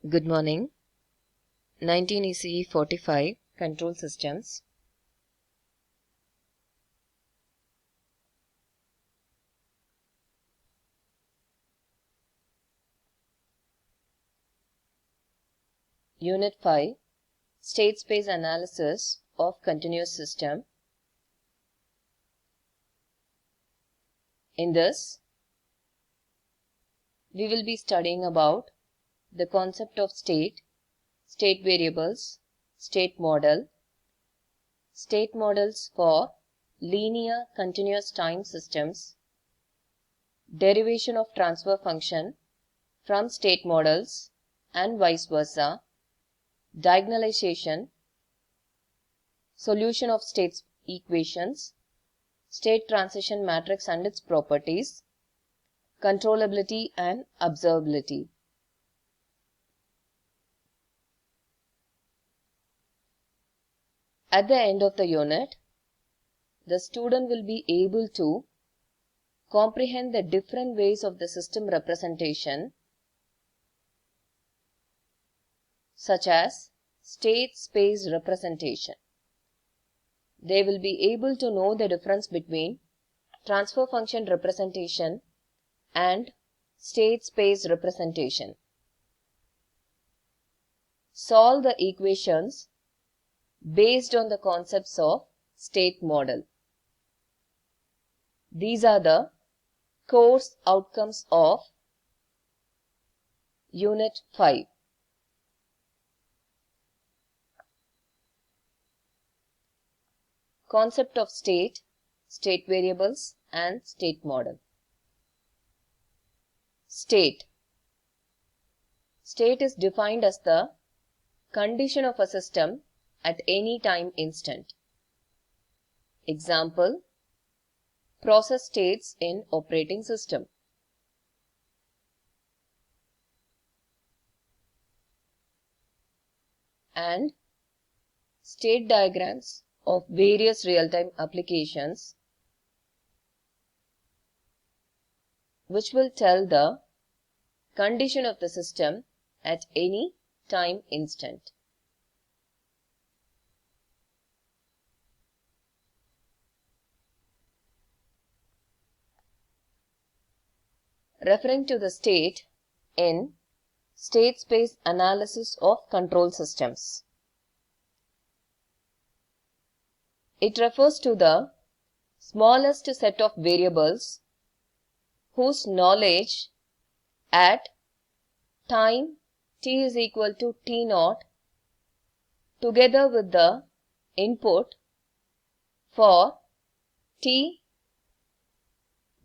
Good morning. 19 ECE 45 Control Systems. Unit 5 State Space Analysis of Continuous System. In this, we will be studying about the concept of state, state variables, state models for linear continuous time systems, derivation of transfer function from state models and vice versa, diagonalization, solution of state equations, state transition matrix and its properties, controllability and observability. At the end of the unit, the student will be able to comprehend the different ways of the system representation, such as state space representation. They will be able to know the difference between transfer function representation and state space representation. Solve the equations based on the concepts of state model. These are the course outcomes of Unit 5. Concept of state, state variables and state model. State. State is defined as the condition of a system at any time instant. Example, process states in operating system. And state diagrams of various real-time applications which will tell the condition of the system at any time instant. Referring to the state in state space analysis of control systems. It refers to the smallest set of variables whose knowledge at time t is equal to t naught together with the input for t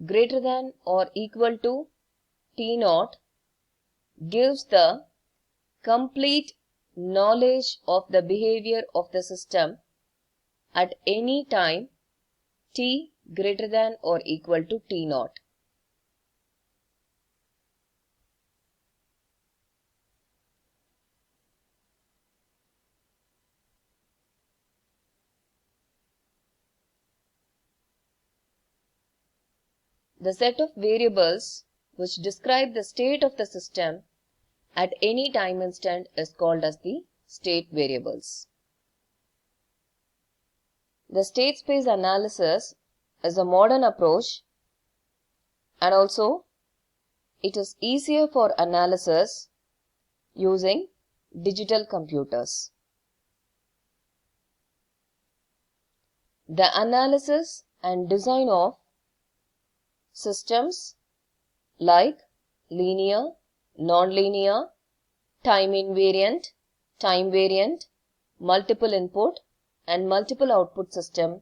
greater than or equal to t naught gives the complete knowledge of the behavior of the system at any time t greater than or equal to t naught. The set of variables which describe the state of the system at any time instant is called as the state variables. The state space analysis is a modern approach, and also it is easier for analysis using digital computers. The analysis and design of systems like linear, nonlinear, time invariant, time variant, multiple input and multiple output system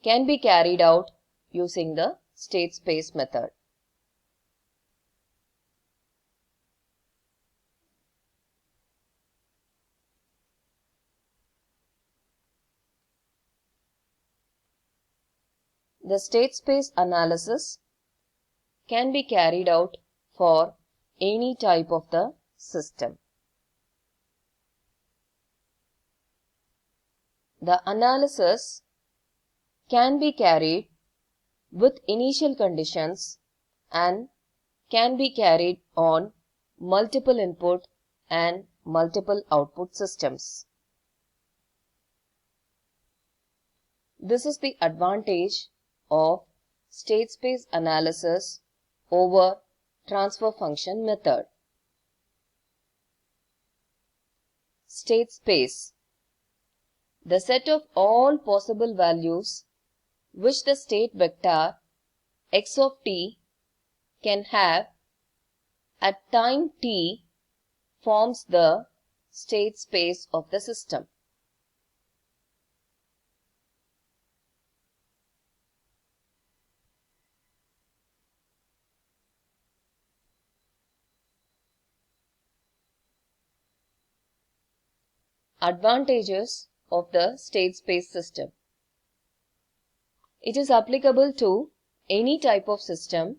can be carried out using the state space method. The state space analysis can be carried out for any type of the system. The analysis can be carried with initial conditions and can be carried on multiple input and multiple output systems. This is the advantage of state space analysis over transfer function method. State space: the set of all possible values which the state vector x of t can have at time t forms the state space of the system. Advantages of the state space system: it is applicable to any type of system.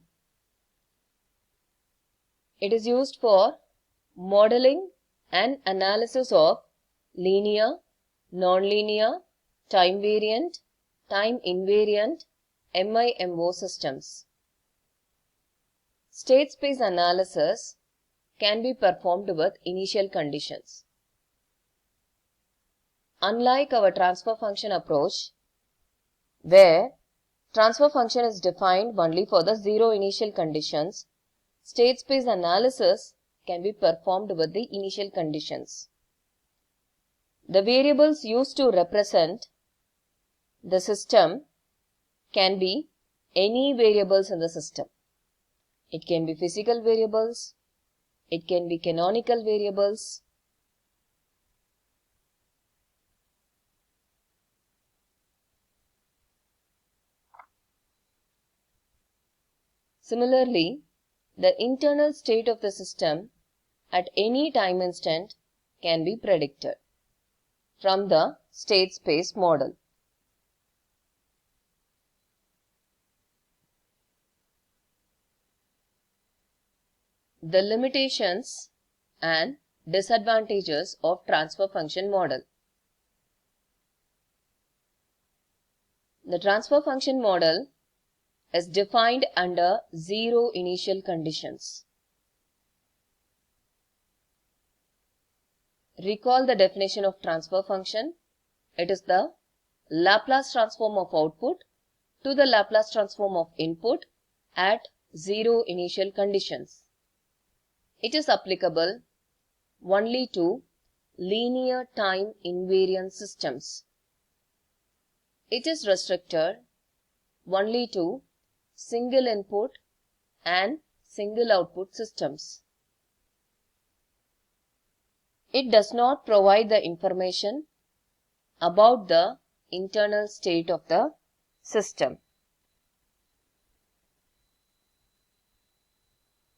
It is used for modeling and analysis of linear, nonlinear, time variant, time invariant, MIMO systems. State space analysis can be performed with initial conditions. Unlike our transfer function approach, where transfer function is defined only for the zero initial conditions, state space analysis can be performed with the initial conditions. The variables used to represent the system can be any variables in the system. It can be physical variables, it can be canonical variables. Similarly, the internal state of the system at any time instant can be predicted from the state space model. The limitations and disadvantages of transfer function model. The transfer function model is defined under zero initial conditions. Recall the definition of transfer function. It is the Laplace transform of output to the Laplace transform of input at zero initial conditions. It is applicable only to linear time invariant systems. It is restricted only to single input and single output systems. It does not provide the information about the internal state of the system.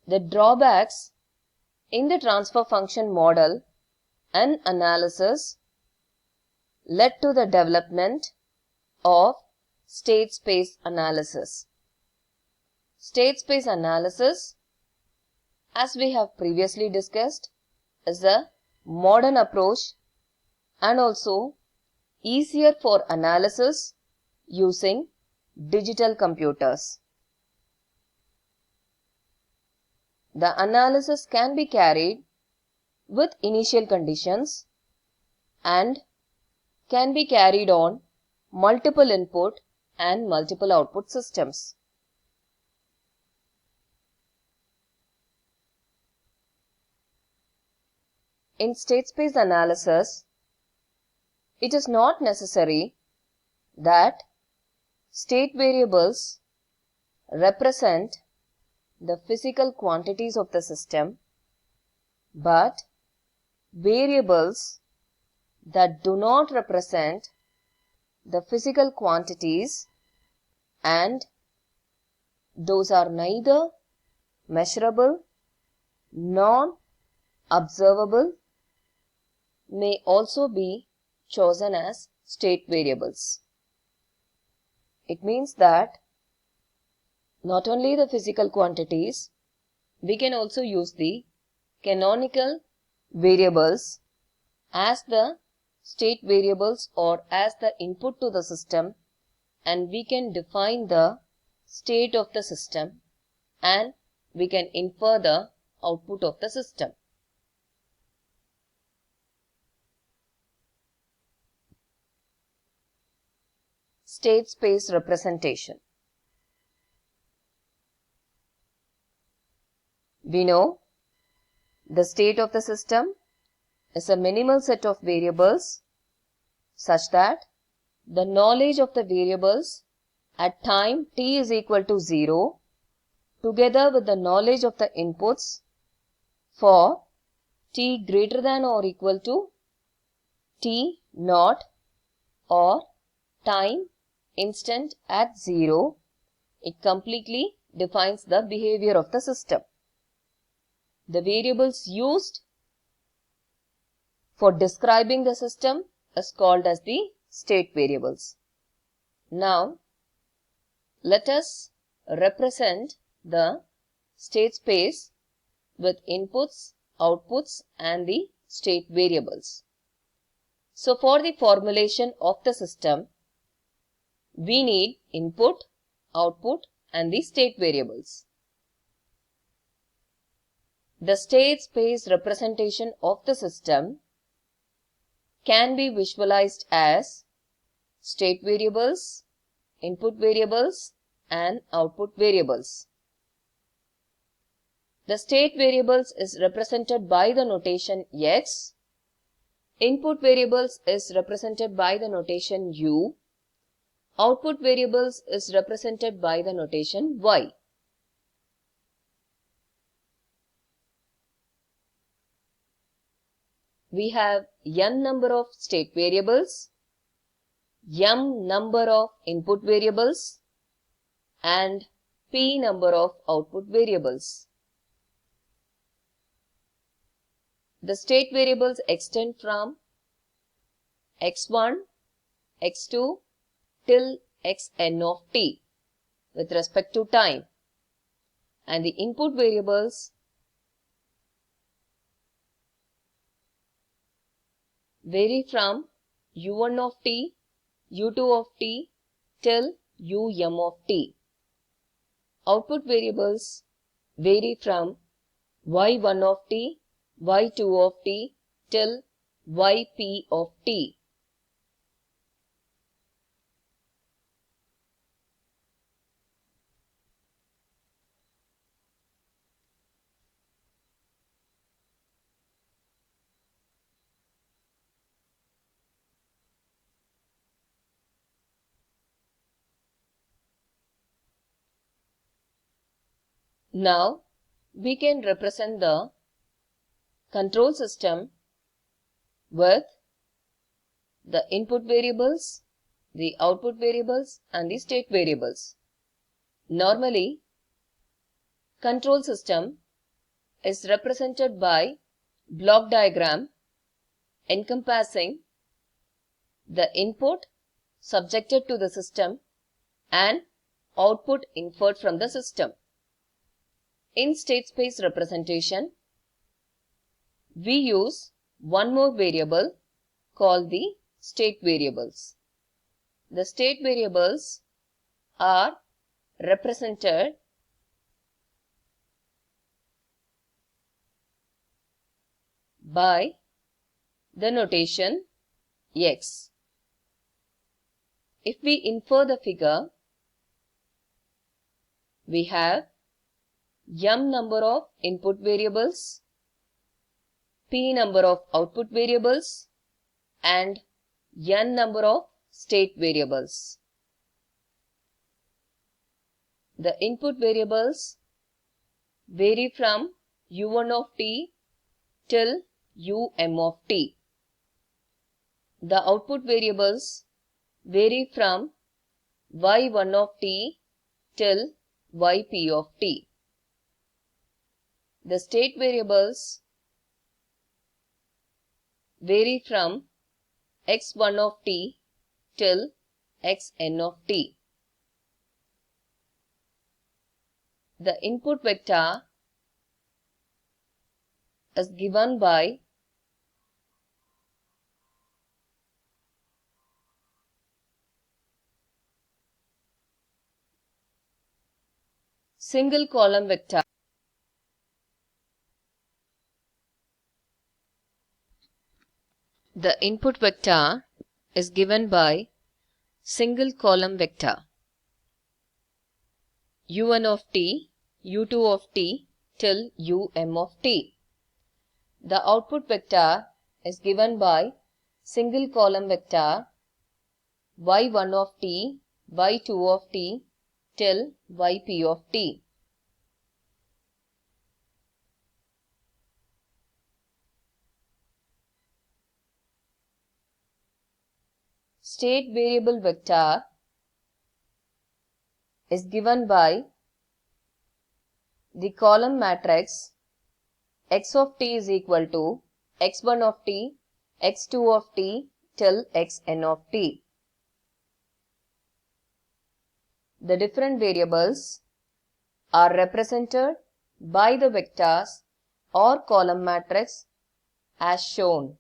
The drawbacks in the transfer function model and analysis led to the development of state space analysis. State space analysis, as we have previously discussed, is a modern approach and also easier for analysis using digital computers. The analysis can be carried with initial conditions and can be carried on multiple input and multiple output systems. In state space analysis, it is not necessary that state variables represent the physical quantities of the system, but variables that do not represent the physical quantities, and those are neither measurable nor observable, may also be chosen as state variables. It means that not only the physical quantities, we can also use the canonical variables as the state variables or as the input to the system, and we can define the state of the system and we can infer the output of the system. state space representation. We know the state of the system is a minimal set of variables such that the knowledge of the variables at time t is equal to 0 together with the knowledge of the inputs for t greater than or equal to t naught or time instant at 0, it completely defines the behavior of the system. The variables used for describing the system is called as the state variables. Now, let us represent the state space with inputs, outputs and the state variables. So, for the formulation of the system, we need input, output and the state variables. The state space representation of the system can be visualized as state variables, input variables and output variables. The state variables is represented by the notation x, input variables is represented by the notation u, output variables is represented by the notation y. We have n number of state variables, m number of input variables and p number of output variables. The state variables extend from x1, x2 till xn of t with respect to time, and the input variables vary from u1 of t, u2 of t till um of t. Output variables vary from y1 of t, y2 of t till yp of t. Now, we can represent the control system with the input variables, the output variables and the state variables. Normally, control system is represented by block diagram encompassing the input subjected to the system and output inferred from the system. In state space representation, we use one more variable called the state variables. The state variables are represented by the notation x. If we infer the figure, we have m number of input variables, p number of output variables and n number of state variables. The input variables vary from u1 of t till um of t. The output variables vary from y1 of t till yp of t. The state variables vary from x1 of t till xn of t. The input vector is given by single column vector. The input vector is given by single column vector u1 of t, u2 of t till um of t. The output vector is given by single column vector y1 of t, y2 of t till yp of t. State variable vector is given by the column matrix x of t is equal to x1 of t, x2 of t till xn of t. The different variables are represented by the vectors or column matrix as shown.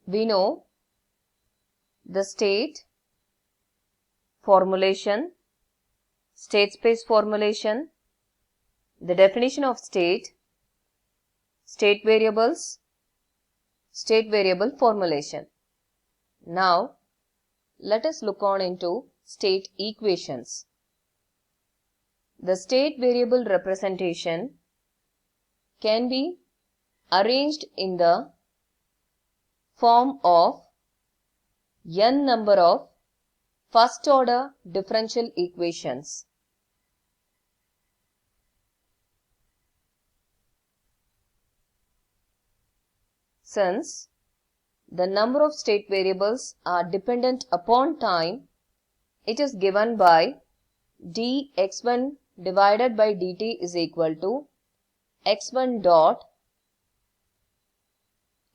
We know the state formulation, state space formulation, the definition of state variables, state variable formulation. Now, let us look on into state equations. The state variable representation can be arranged in the form of n number of first order differential equations. Since the number of state variables are dependent upon time, it is given by dx1 divided by dt is equal to x1 dot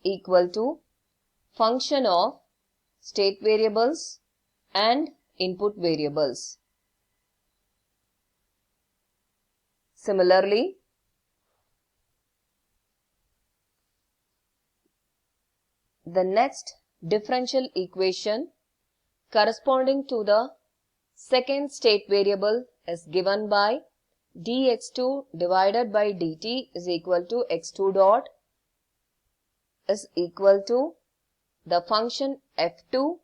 equal to function of state variables and input variables. Similarly, the next differential equation corresponding to the second state variable is given by dx2 divided by dt is equal to x2 dot is equal to the function f2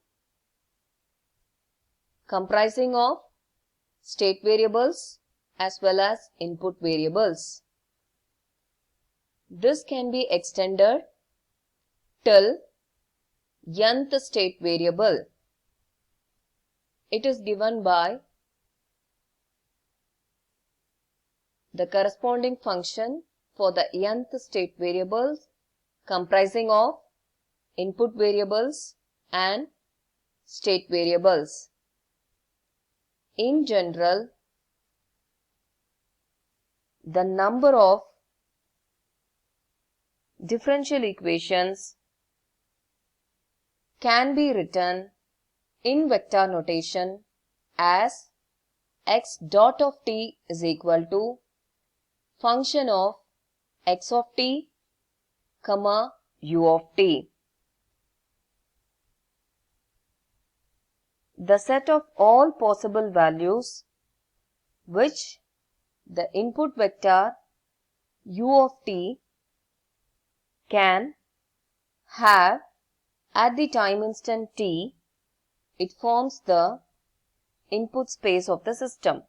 comprising of state variables as well as input variables. This can be extended till nth state variable. It is given by the corresponding function for the nth state variables comprising of input variables and state variables. In general, the number of differential equations can be written in vector notation as x dot of t is equal to function of x of t, comma u of t. The set of all possible values which the input vector u of t can have at the time instant t, it forms the input space of the system.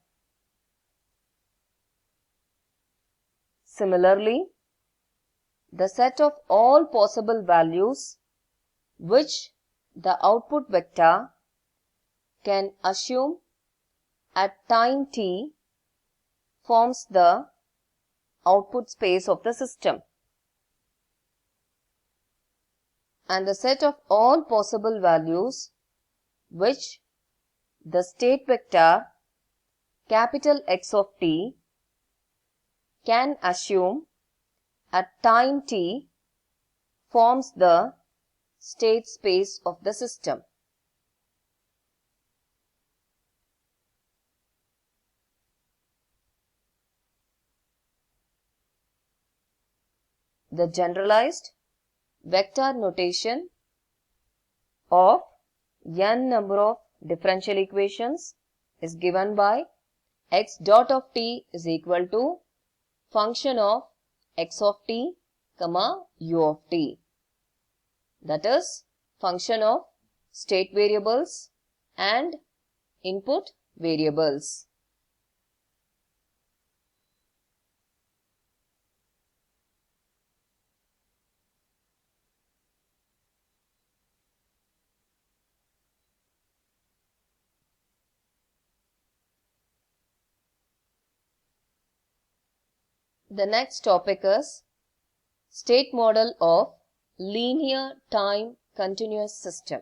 Similarly, the set of all possible values which the output vector can assume at time t forms the output space of the system. And the set of all possible values which the state vector capital X of t can assume at time t forms the state space of the system. the generalized vector notation of n number of differential equations is given by x dot of t is equal to function of x of t comma u of t. That is function of state variables and input variables. The next topic is state model of linear time continuous system.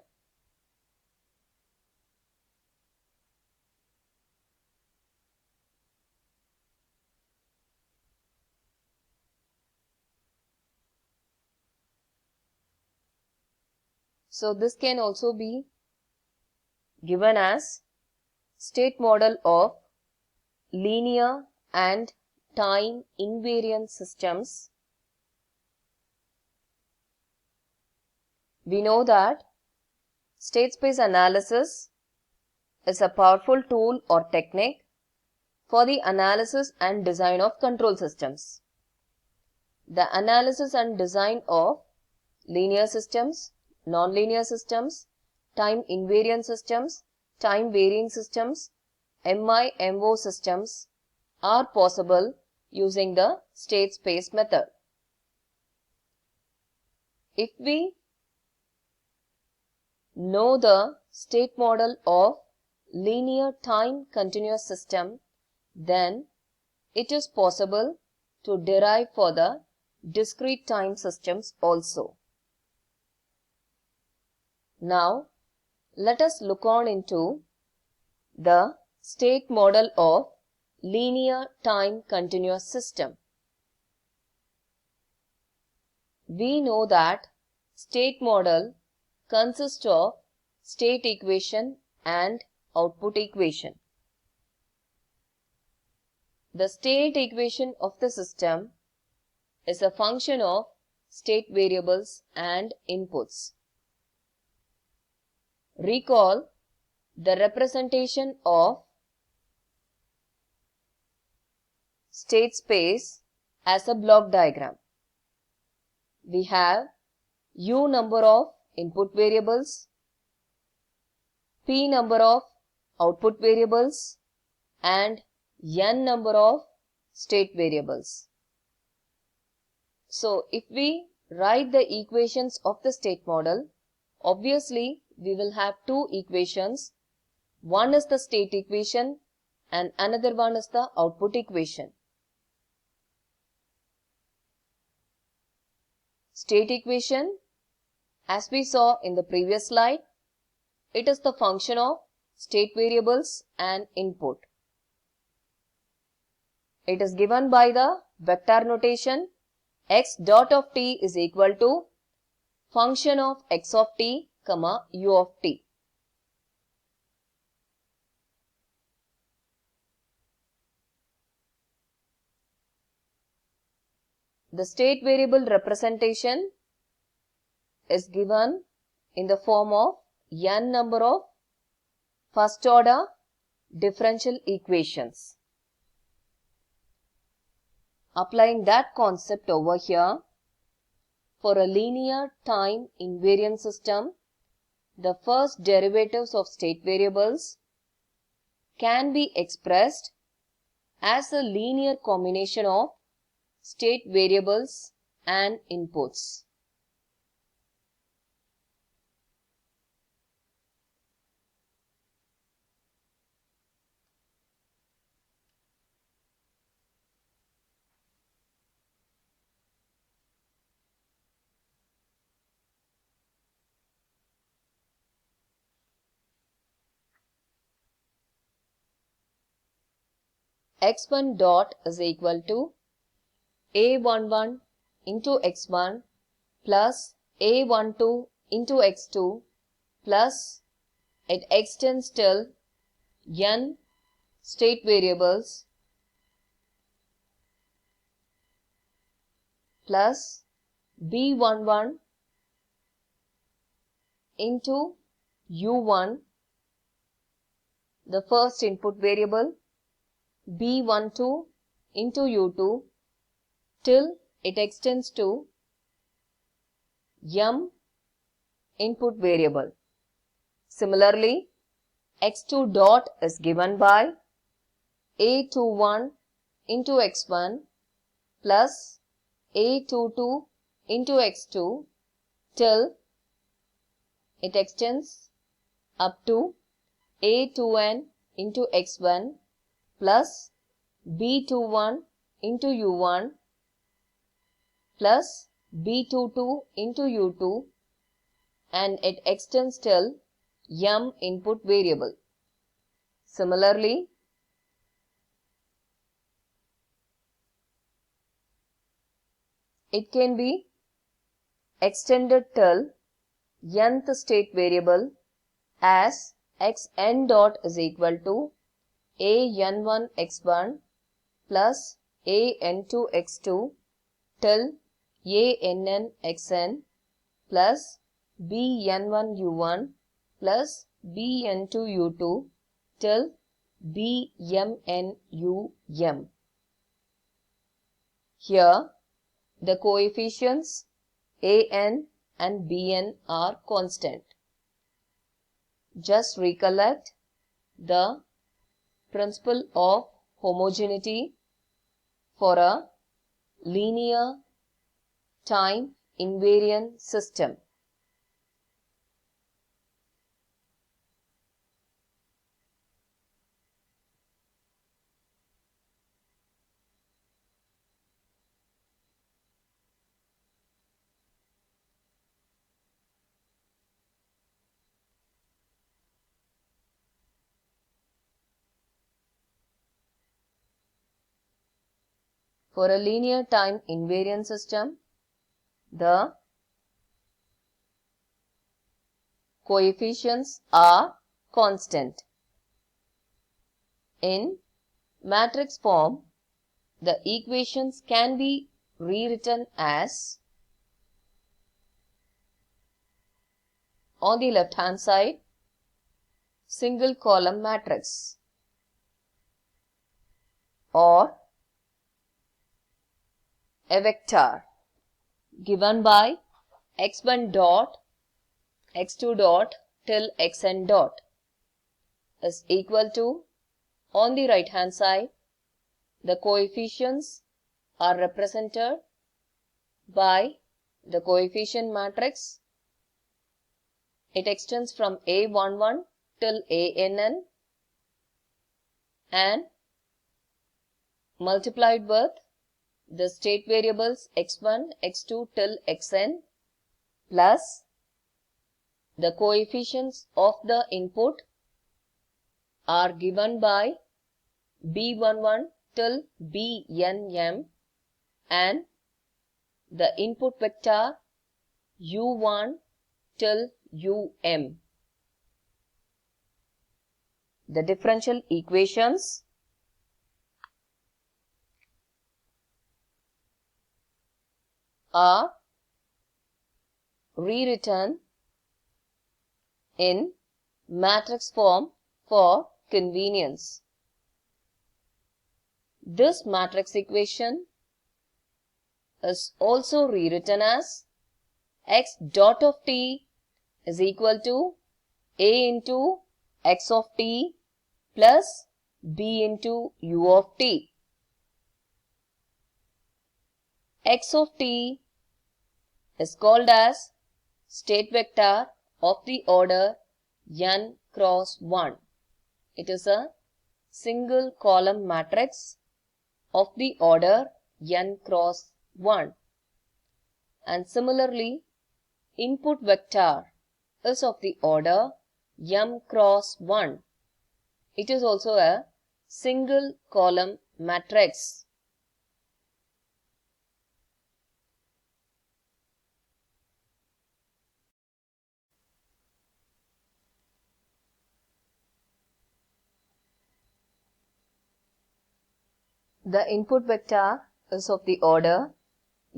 So this can also be given as state model of linear and time invariant systems. We know that state space analysis is a powerful tool or technique for the analysis and design of control systems. The analysis and design of linear systems, nonlinear systems, time invariant systems, time varying systems, MIMO systems are possible using the state space method. If we know the state model of linear time continuous system, then it is possible to derive for the discrete time systems also. Now, let us look on into the state model of linear time continuous system. We know that state model consists of state equation and output equation. The state equation of the system is a function of state variables and inputs. Recall the representation of state space as a block diagram. We have u number of input variables, p number of output variables and n number of state variables. So, if we write the equations of the state model, obviously we will have two equations. One is the state equation and another one is the output equation. State equation, as we saw in the previous slide, it is the function of state variables and input. It is given by the vector notation x dot of t is equal to function of x of t comma u of t. The state variable representation is given in the form of n number of first order differential equations. Applying that concept over here, for a linear time invariant system, the first derivatives of state variables can be expressed as a linear combination of state variables and inputs. x1 dot is equal to a11 into x1 plus a12 into x2 plus it extends till n state variables plus B11 into U1, the first input variable, B12 into U2 till it extends to M input variable. Similarly, x2 dot is given by A21 into x1 plus A22 into x2 till it extends up to A2n into x1 plus B21 into U1 plus B22 into U2, and it extends till M input variable. Similarly, it can be extended till nth state variable as xn dot is equal to an1 x1 plus an2 x2 till ann xn plus bn1 u1 plus bn2 u2 till bmn um. Here, the coefficients an and bn are constant. Just recollect the principle of homogeneity for a linear time invariant system. For a linear time invariant system, the coefficients are constant. In matrix form, the equations can be rewritten as, on the left hand side, single column matrix, or a vector given by x1 dot, x2 dot till xn dot is equal to, on the right hand side, the coefficients are represented by the coefficient matrix. It extends from A11 till ANN and multiplied with the state variables x1, x2 till xn plus the coefficients of the input are given by B11 till Bnm and the input vector U1 till Um. The differential equations are rewritten in matrix form for convenience. This matrix equation is also rewritten as x dot of t is equal to a into x of t plus b into u of t. X of t is called as state vector of the order n cross 1. It is a single column matrix of the order n cross 1. And similarly, input vector is of the order m cross 1. It is also a single column matrix. The input vector is of the order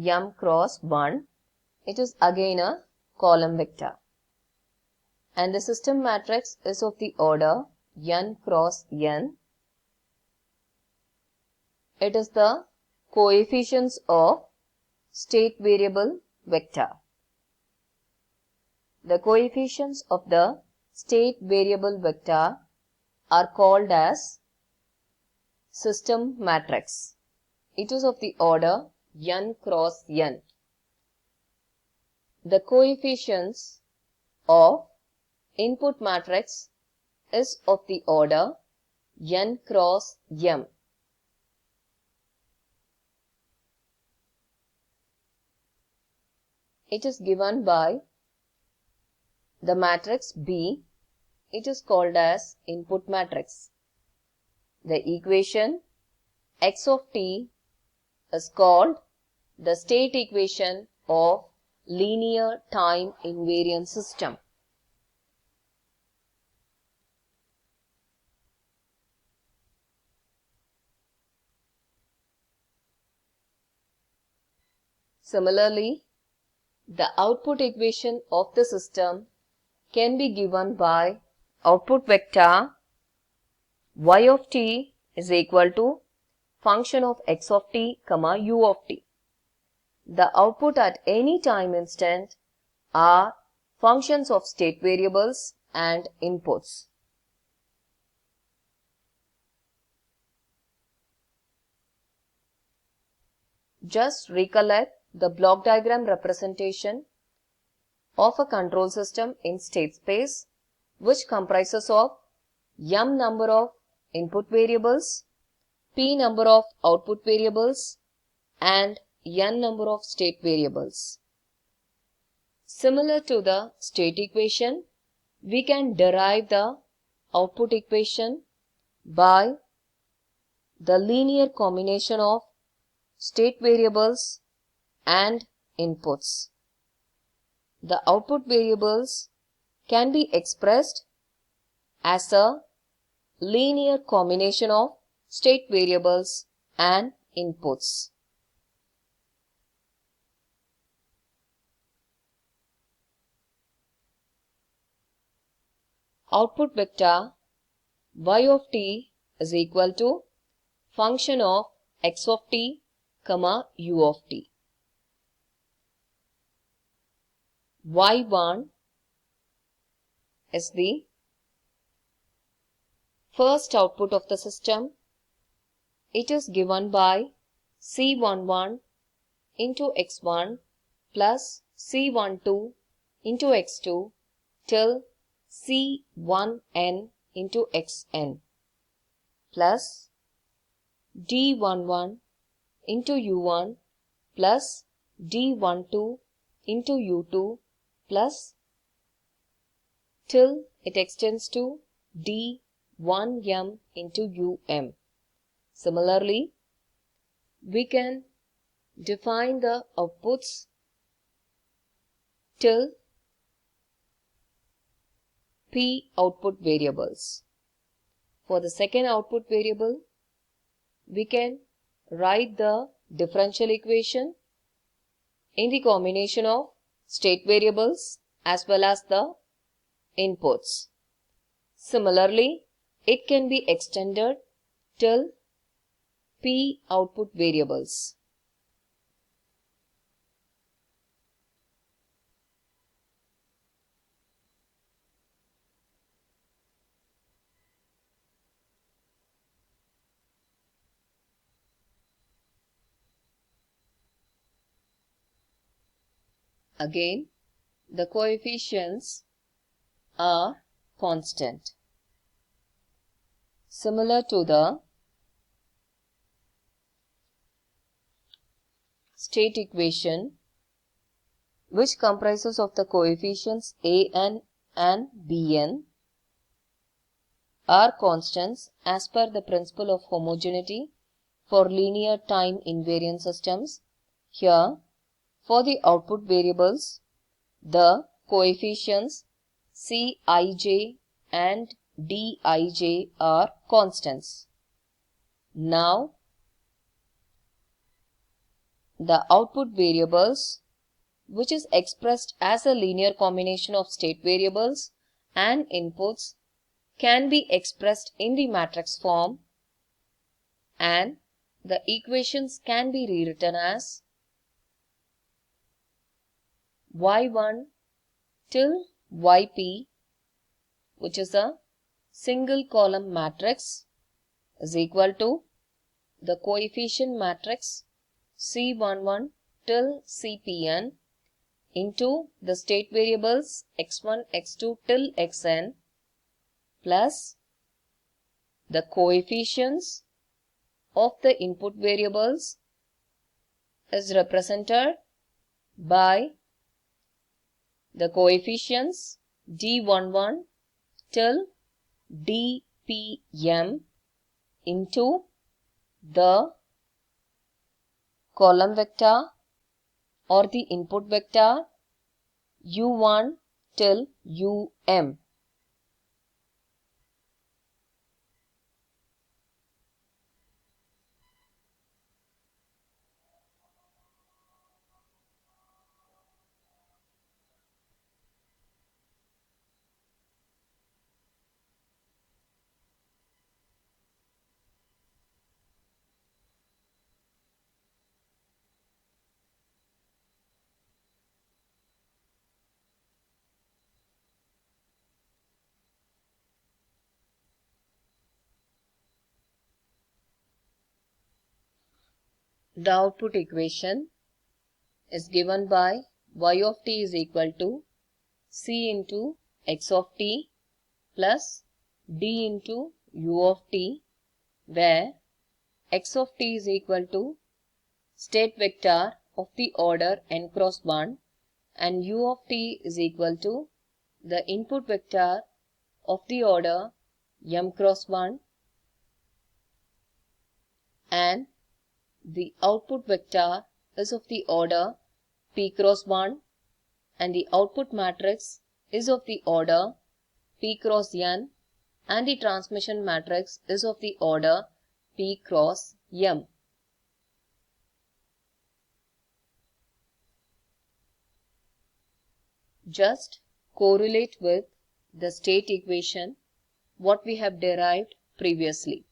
m cross 1 it is again a column vector. And the system matrix is of the order n cross n. It is the coefficients of state variable vector. The coefficients of the state variable vector are called as system matrix. It is of the order n cross n. The coefficients of input matrix is of the order n cross m. It is given by the matrix B. It is called as input matrix. The equation x of t is called the state equation of linear time invariant system. Similarly, the output equation of the system can be given by output vector y of t is equal to function of x of t, u of t. The output at any time instant are functions of state variables and inputs. Just recollect the block diagram representation of a control system in state space, which comprises of m number of input variables, p number of output variables, and n number of state variables. Similar to the state equation, we can derive the output equation by the linear combination of state variables and inputs. The output variables can be expressed as a linear combination of state variables and inputs. Output vector y of t is equal to function of x of t, u of t. Y1 is the first output of the system. It is given by C11 into x1 plus C12 into x2 till C1n into xn plus D11 into u1 plus D12 into u2 plus till it extends to D1m into um. Similarly, we can define the outputs till p output variables. For the second output variable, we can write the differential equation in the combination of state variables as well as the inputs. Similarly, it can be extended till p output variables. Again, the coefficients are constant. Similar to the state equation, which comprises of the coefficients an and bn, are constants as per the principle of homogeneity for linear time invariant systems. Here, for the output variables, the coefficients Cij and Dij are constants. Now, the output variables which is expressed as a linear combination of state variables and inputs, can be expressed in the matrix form, and the equations can be rewritten as y1 till yp, which is a single column matrix, is equal to the coefficient matrix C11 till Cpn into the state variables x1, x2 till xn plus the coefficients of the input variables is represented by the coefficients d11 till dpm into the column vector or the input vector u1 till um. The output equation is given by y of t is equal to c into x of t plus d into u of t, where x of t is equal to state vector of the order n cross 1 and u of t is equal to the input vector of the order m cross 1, and the output vector is of the order p cross 1 and the output matrix is of the order p cross n and the transmission matrix is of the order p cross m. Just correlate with the state equation what we have derived previously.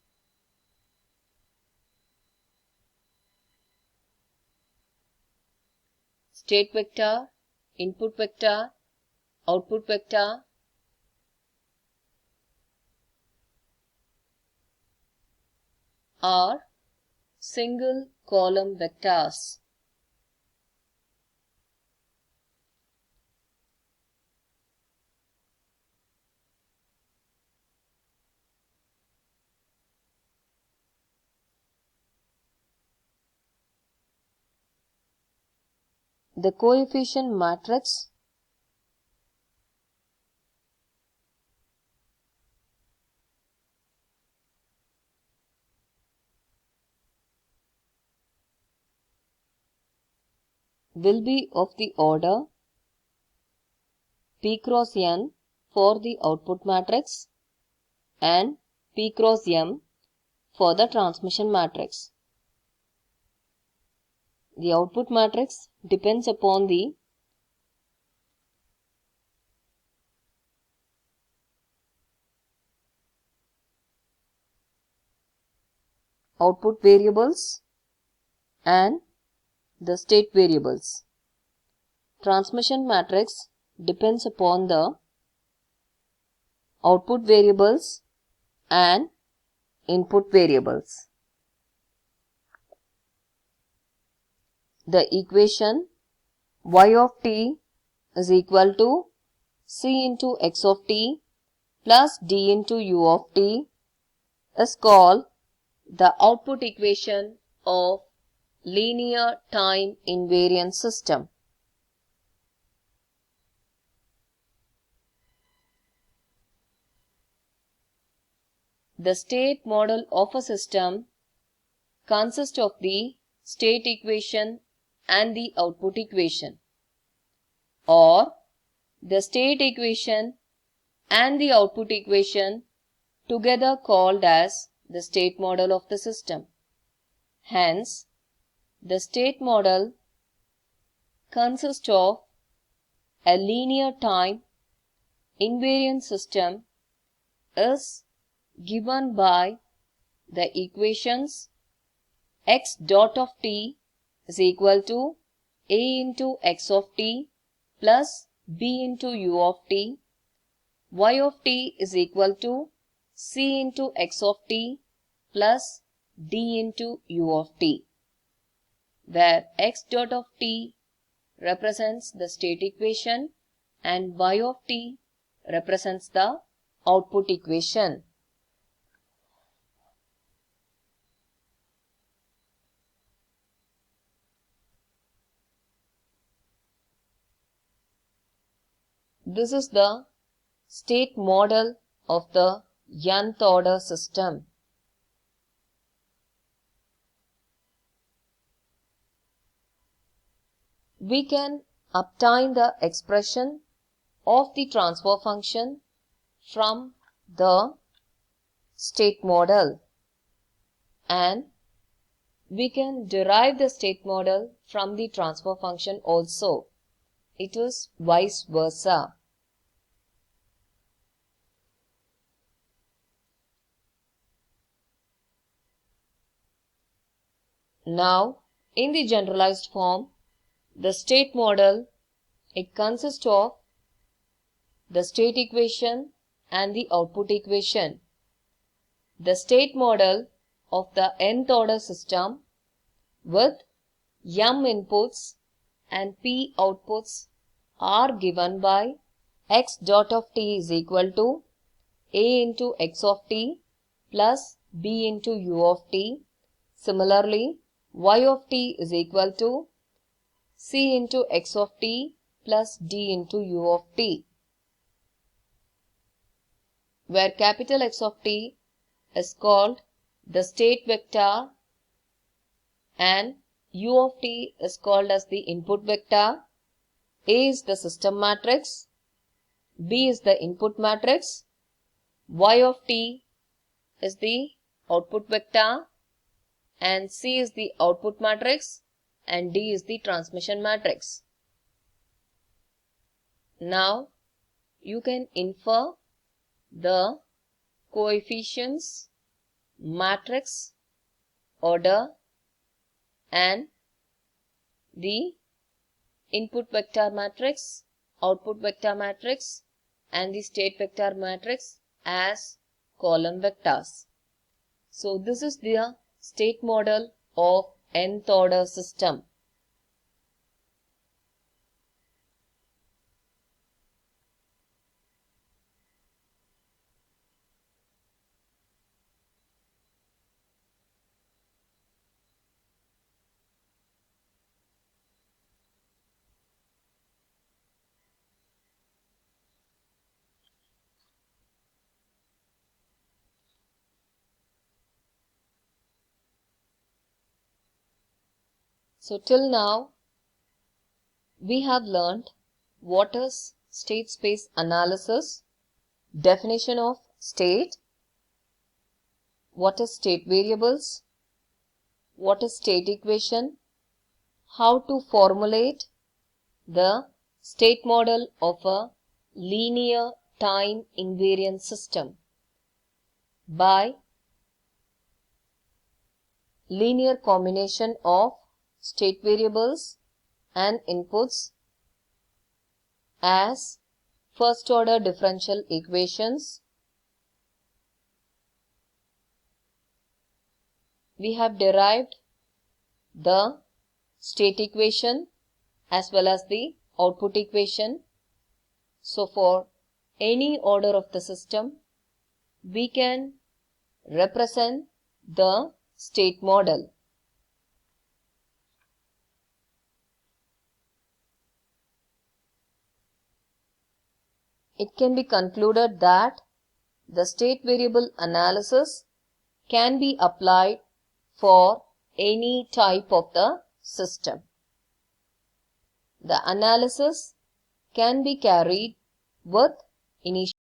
State vector, input vector, output vector are single column vectors. The coefficient matrix will be of the order p cross n for the output matrix and p cross m for the transmission matrix. The output matrix depends upon the output variables and the state variables. Transmission matrix depends upon the output variables and input variables. The equation y of t is equal to c into x of t plus d into u of t is called the output equation of linear time invariant system. The state model of a system consists of the state equation and the output equation, or the state equation and the output equation together called as the state model of the system. Hence, the state model consists of a linear time invariant system is given by the equations x dot of t is equal to a into x of t plus b into u of t, y of t is equal to c into x of t plus d into u of t, where x dot of t represents the state equation and y of t represents the output equation. This is the state model of the nth order system. We can obtain the expression of the transfer function from the state model, and we can derive the state model from the transfer function also. It is vice versa. Now, in the generalized form, the state model, it consists of the state equation and the output equation. The state model of the nth order system with m inputs and p outputs are given by x dot of t is equal to a into x of t plus b into u of t. Similarly, y of t is equal to c into x of t plus d into u of t, where capital X of t is called the state vector and u of t is called as the input vector. A is the system matrix, B is the input matrix, y of t is the output vector, and C is the output matrix, and D is the transmission matrix. Now, you can infer the coefficients, matrix, order, and the input vector matrix, output vector matrix, and the state vector matrix as column vectors. So, this is the state model of nth order system. So, till now, we have learnt what is state space analysis, definition of state, what is state variables, what is state equation, how to formulate the state model of a linear time invariant system by linear combination of state variables and inputs as first order differential equations. We have derived the state equation as well as the output equation. So, for any order of the system, we can represent the state model. It can be concluded that the state variable analysis can be applied for any type of the system. The analysis can be carried with initial